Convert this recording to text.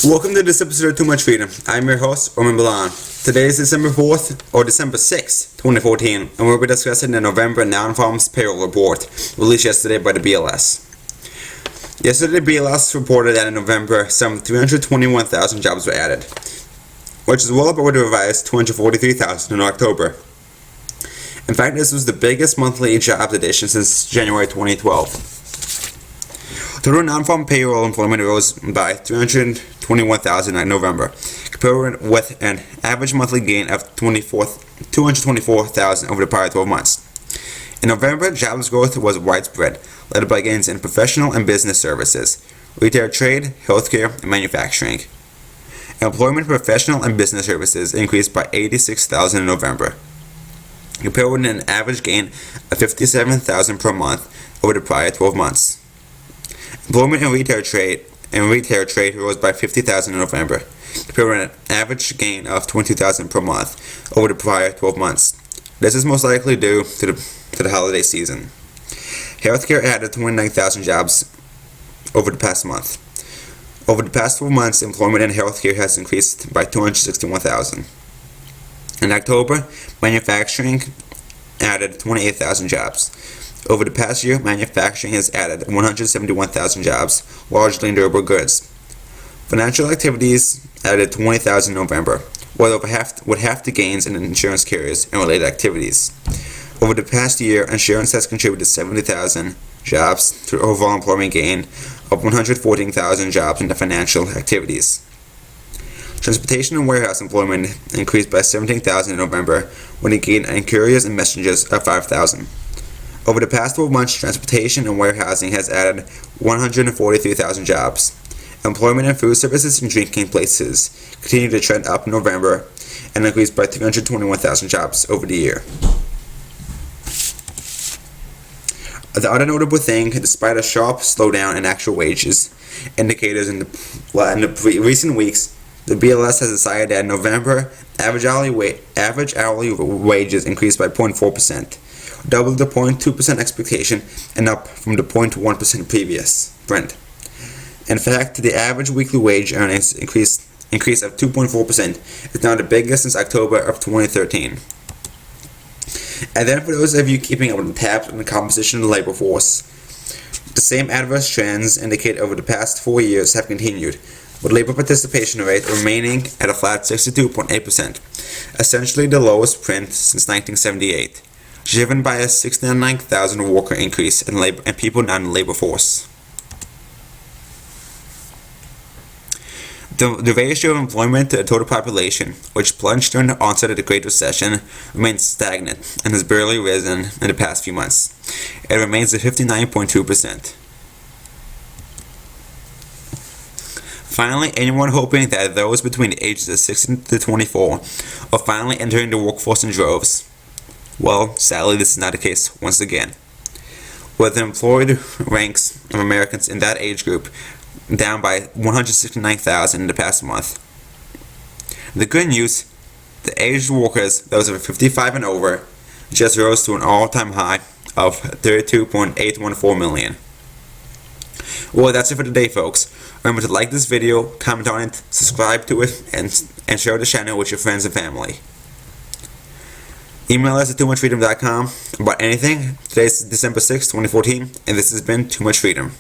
Welcome to this episode of Too Much Freedom. I'm your host, Roman Milan. Today is December 4th, or December 6th, 2014, and we'll be discussing the November non-farms payroll report released yesterday by the BLS. Yesterday, the BLS reported that in November, some 321,000 jobs were added, which is well above the revised 243,000 in October. In fact, this was the biggest monthly job addition since January 2012. Total non-farm payroll employment rose by 321,000 in November, compared with an average monthly gain of 224,000 over the prior 12 months. In November, jobs growth was widespread, led by gains in professional and business services, retail trade, healthcare, and manufacturing. Employment in professional and business services increased by 86,000 in November, compared with an average gain of 57,000 per month over the prior 12 months. Employment in retail trade rose by 50,000 in November, compared with an average gain of 22,000 per month over the prior 12 months. This is most likely due to the holiday season. Healthcare added 29,000 jobs over the past month. Over the past 12 months, employment in healthcare has increased by 261,000. In October, manufacturing added 28,000 jobs. Over the past year, manufacturing has added 171,000 jobs, largely in durable goods. Financial activities added 20,000 in November, with half the gains in insurance carriers and related activities. Over the past year, insurance has contributed 70,000 jobs to overall employment gain of 114,000 jobs in the financial activities. Transportation and warehouse employment increased by 17,000 in November, with a gain in couriers and messengers of 5,000. Over the past 12 months, transportation and warehousing has added 143,000 jobs. Employment in food services and drinking places continued to trend up in November and increased by 321,000 jobs over the year. The other notable thing, despite a sharp slowdown in actual wages indicators in the recent weeks, the BLS has decided that in November, average hourly wages increased by 0.4%. Double the 0.2% expectation and up from the 0.1% previous trend. In fact, the average weekly wage earnings increase of 2.4% is now the biggest since October of 2013. And then for those of you keeping up with the tabs on the composition of the labor force, the same adverse trends indicated over the past 4 years have continued, with labor participation rate remaining at a flat 62.8%, essentially the lowest print since 1978. Driven by a 69,000 worker increase in labor and people not in the labor force. The ratio of employment to the total population, which plunged during the onset of the Great Recession, remains stagnant and has barely risen in the past few months. It remains at 59.2%. Finally, anyone hoping that those between the ages of 16 to 24 are finally entering the workforce in droves. Well, sadly, this is not the case once again, with the employed ranks of Americans in that age group down by 169,000 in the past month. The good news, the aged workers, those over 55 and over, just rose to an all-time high of 32.814 million. Well, that's it for today, folks. Remember to like this video, comment on it, subscribe to it, and share the channel with your friends and family. Email us at TwoMuchFreedom.com about anything. Today is December 6th, 2014, and this has been Too Much Freedom.